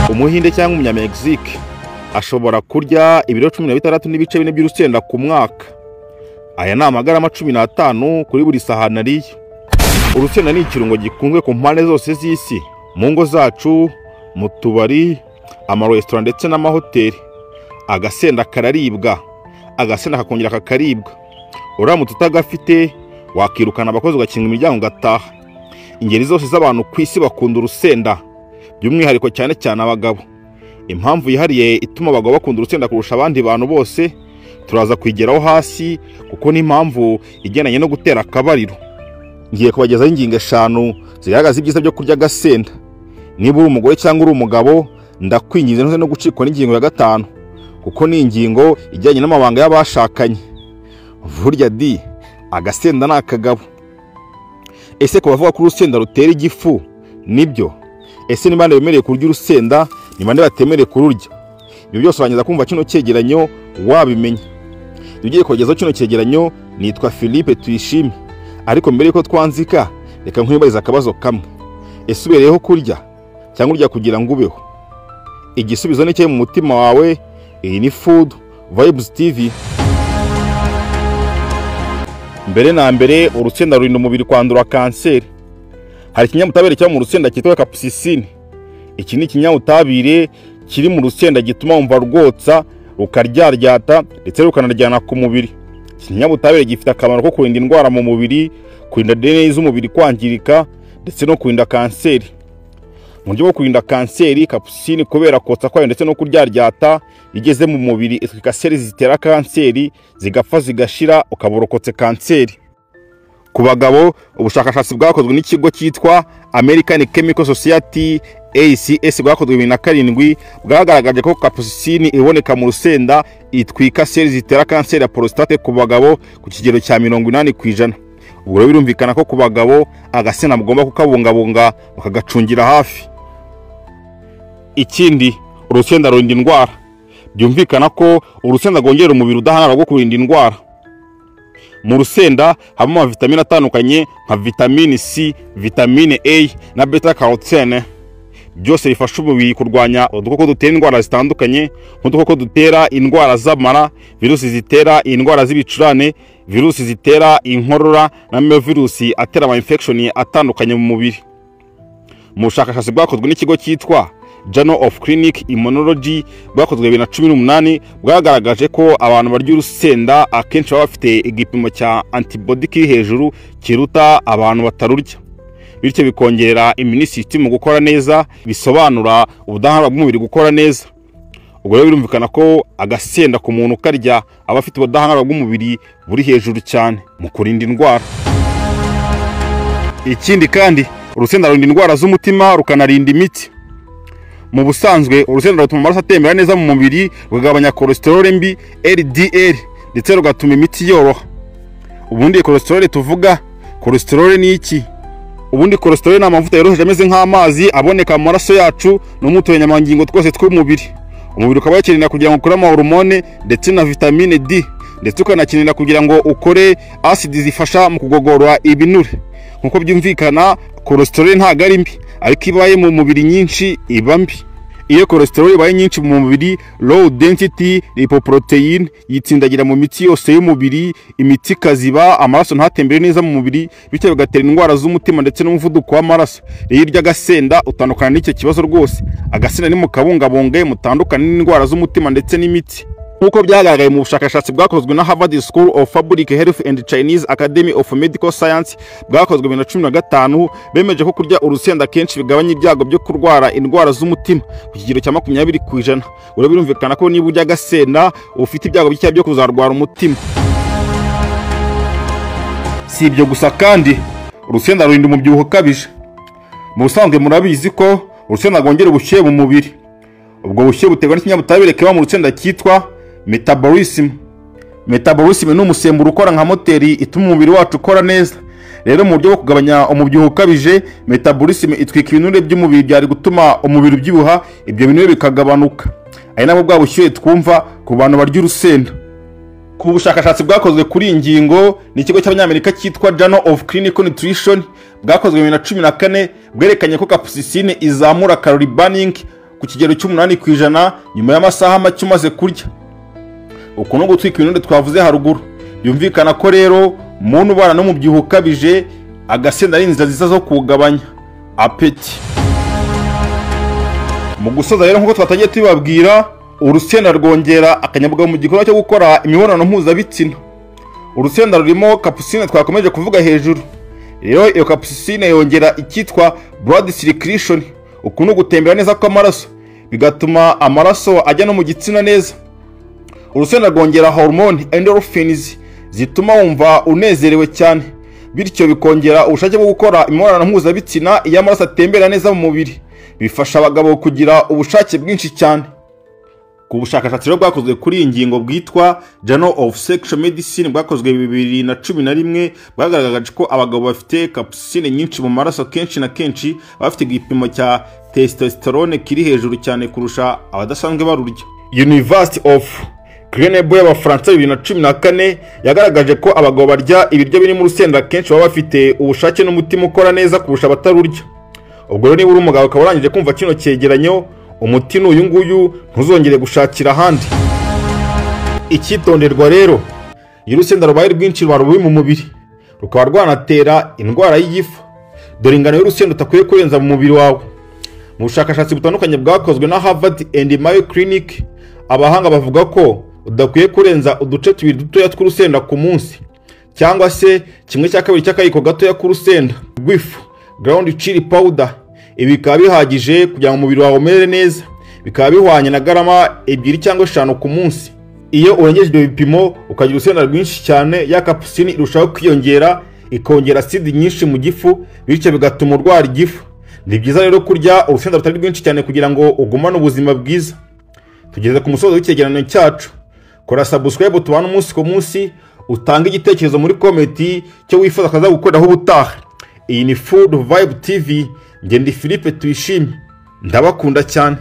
Umuhinde cyangwa umunyamegizike ashobora kurya ibiro 16 n'ibice 4 by'urusenda ku mwaka. Aya ni amagarama 15 kuri buri sahani ariye. Urusenda ni ikirungo gikunzwe ku mpande zose z'isi, mu ngo zacu, mu tubari, amaresitora ndetse n'amahoteli. Agasenda kararibwa, agasenda kakongera kakaribwa. Uramutse utagafite wakirukana abakozi ugakinga imiryango ugataha. Ingeri zose z'abantu ku isi bakunda urusenda, by'umwihariko cyane cyane abagabo. Impamvu yihariye ituma abagabo bakunda urusenda kurusha abandi bantu bose turaza kwigeraho hasi, kuko ni impamvu igendanye no gutera akabariro. Ngiye kubagezaho ingingo 5 zigaragaza ibyiza byo kurya agasenda. Niba uri umugore cyangwa uri umugabo, ndakwinginze no gucikwa n'ingingo ya 5, kuko ni ingingo ijyanye n'amabanga y'abashakanye. Burya agasenda ni akagabo. Ese ko bavuga ko urusenda rutera igifu, nibyo? Ese ni bande bemereye kurya urusenda, ni bande batemereye kururya? Ibyo byose urangeza kumva kino cyegeranyo wabimenya. Tugiye kugezaho kino cyegeranyo, nitwa Philippe Tuyishime. Ariko mbere yuko twanzika, reka nkwibariza akabazo kamwe. Ese ubereyeho kurya cyangwa urya kugira ngo ubeho? Igisubizo ni cyo mu mutima wawe. Iyi ni Food Vibes TV. Mbere na mbere, urusenda rurinda umubiri kwandura kanseri. Hari ikinyabutabire cyo mu rusenda cyitwa capsaicine. Iki ni ikinyabutabire kiri mu rusenda gituma wumva rwotsa, rukaryaryata ndetse rukanaryana ku mubiri. Ikinyabutabire gifite akamaro ko kurinda indwara mu mubiri, kurinda DNA z'umubiri kwangirika ndetse no kurinda kanseri. Mu buryo bwo kurinda kanseri, capsaicine kubera kotsa kwayo ndetse no kuryaryata igeze mu mubiri itwika seli zitera kanseri, zigapfa zigashira, ukaborokotse kanseri. Ku bagabo, ubushakashatsi bwakozwe n'ikigo cyitwa American Chemical Society ACS bwakozwe 2007 bwagaragaje ko capsaicine iboneka mu rusenda itwika seli zitera kanseri ya prostate ku bagabo ku kigero cya 80%. Ubwo rero birumvikana ko ku bagabo agasenda mugomba kukabungabunga bakagacungira hafi. Ikindi, urusenda rurinda indwara. Byumvikana ko urusenda rwongera umubiri udahangarwa bwo kurinda indwara. Mu rusenda habamo amavitamine atandukanye nka vitamine C, vitamine A na beta carotene. Byose bifasha umubiri kurwanya udukoko dutera indwara zitandukanye, nk'udukoko dutera indwara z'amara, virusi zitera indwara z'ibicurane, virusi zitera inkorora n'amavirusi atera ama infection atandukanye mu mubiri. Mu bushakashatsi bwakozwe n'ikigo cyitwa Journal of Clinical Immunology bwakozwe 2018 bwagaragaje ko abantu barya urusenda akenshi baba bafite igipimo cya antibody kiri hejuru kiruta abantu batarurya, bityo bikongera immune system gukora neza, bisobanura ubudahangarwa bw'umubiri gukora neza. Ubwo rero birumvikana ko agasenda ku muntu karya aba afite ubudahangarwa bw'umubiri buri hejuru cyane mu kurinda indwara. Ikindi kandi, urusenda rurinda indwara z'umutima rukanarinda imitsi. Mu busanzwe urusenda rutuma amaraso atembera neza mu mubiri, rugabanya cholesterol mbi LDL ndetse rugatuma imitsi yoroha. Ubundi cholesterol tuvuga, cholesterol ni iki? Ubundi cholesterol ni amavuta yoroheje ameze nk'amazi aboneka mu maraso yacu no mu turemangingo twose tw'umubiri. Umubiri ukaba yakenera kugira ngo ukore amahormone ndetse na vitamine D, ndetse ukanakenera kugira ngo ukore acid zifasha mu kugogora ibinure. Nkuko byumvikana, cholesterol ntago ari mbi, ariko ibaye mu mubiri nyinshi iba mbi. Iyo cholesterol ibaye nyinshi mu mubiri, low density lipoprotein yitsindagira mu mitsi yose y'umubiri, imitsi kaziba, amaraso ntatembere neza mu mubiri, bityo bigatera indwara z'umutima ndetse n'umuvuduko w'amaraso. Iyo urya agasenda utandukana n'icyo kibazo rwose. Agasenda ni mu kabungabunge mutandukana n'indwara z'umutima ndetse n'imitsi. Nkuko byagaragaye mu bushakashatsi bwakozwe na Harvard School of Public Health and Chinese Academy of Medical Science bwakozwe 2015, bemeje ko kurya urusenda kenshi bigabanya ibyago byo kurwara indwara z'umutima ku kigero cya 20%. Uro birumvikana ko niba urya agasenda ufite ibyago bike byo kuzarwara umutima. Si ibyo gusa kandi, urusenda rurinda umubyibuho ukabije. Mu busanzwe murabizi ko urusenda rwongera ubushyuhe mu mubiri. Ubwo bushyuhe buterwa n'ikinyabutabire kiba mu rusenda cyitwa metabolism. Metabolism ni umusemburo ukora nka moteri ituma umubiri wacu ukora neza. Rero mu buryo bwo kugabanya umubyibuho ukabije, metabolism itwika ibinure by'umubiri byari gutuma umubiri ubyibuha, ibyo binure bikagabanuka. Ari nabwo bwa bushyuhe twumva ku bantu barya urusenda. Ku bushakashatsi bwakozwe kuri ingingo n'ikigo cy'abanyamerika cyitwa Journal of Clinical Nutrition bwakozwe 2014 bwerekanye ko capsaicine izamura calorie burning ku kigero cy'8% nyuma y'amasaha make umaze kurya. Uko no gutwika ibinure twavuze haruguru. Byumvikana ko rero umuntu ubana n'umubyibuho ukabije agasenda ari inzira ziza zo kugabanya apeti. Mu gusoza rero nkuko twatangiye tubabwira, urusenda rwongera akanyabugabo mu gikorwa cyo gukora imibonano mpuzabitsina. Urusenda rurimo capsaicine twakomeje kuvuga hejuru. Rero iyo capsaicine yongera icyitwa blood circulation, ukuntu gutembera neza kw'amaraso, bigatuma amaraso ajya no mu gitsina neza. Urusenda rwongera hormone endorphins zituma wumva unezerewe cyane, bityo bikongera ubushake bwo gukora imibonano mpuzabitsina iyo amaraso atembera neza mu mubiri. Bifasha abagabo kugira ubushake bwinshi cyane. Ku bushakashatsi rero bwakozwe kuri iyi ngingo bwitwa Journal of Sexual Medicine bwakozwe 2011, bwagaragaje ko abagabo bafite capsaicine nyinshi mu maraso kenshi na kenshi bafite igipimo cya testosterone kiri hejuru cyane kurusha abadasanzwe barurya. University of Grenoble y'Abafaransa 2014 yagaragaje ko abagabo barya ibiryo birimo urusenda kenshi baba bafite ubushake n'umutima ukora neza kurusha abatarurya. Ubwo rero niba uri umugabo ukaba urangije kumva kino cyegeranyo, umuti n'uyu nguyu ntuzongere gushakira ahandi. Icyitonderwa rero, iyo urusenda rubaye rwinshi ruba rubi mu mubiri, rukaba rwanatera indwara y'igifu. Dore ingano y'urusenda utakwiye kurenza mu mubiri wawe. Mu bushakashatsi butandukanye bwakozwe na Harvard and Mayo Clinic, abahanga bavuga ko udakwiye kurenza uduce 2 dutoya tw'urusenda ku munsi, cyangwa se 1/2 cy'akayiko gatoya k'urusenda rw'ifu ground chili powder. Ibi bikaba bihagije kugira ngo umubiri wawe umere neza, bikaba bihwanye na garama 2 cyangwa 5 ku munsi. Iyo urengeje ibyo bipimo ukagira urusenda rwinshi cyane, ya capsaicine irushaho kwiyongera, ikongera acide nyinshi mu gifu, bityo bigatuma urwara igifu. Ni byiza rero kurya urusenda rutari rwinshi cyane kugira ngo ugumane ubuzima bwiza. Tugeze ku musozo w'icyegeranyo cyacu. Kora subscribe tubana umunsi ku munsi, utange igitekerezo muri comment cyo wifuza kaza gukoraho ubutaha. Iyi ni Food Vibe TV, njye ndi Philippe Tuyishime, ndabakunda cyane.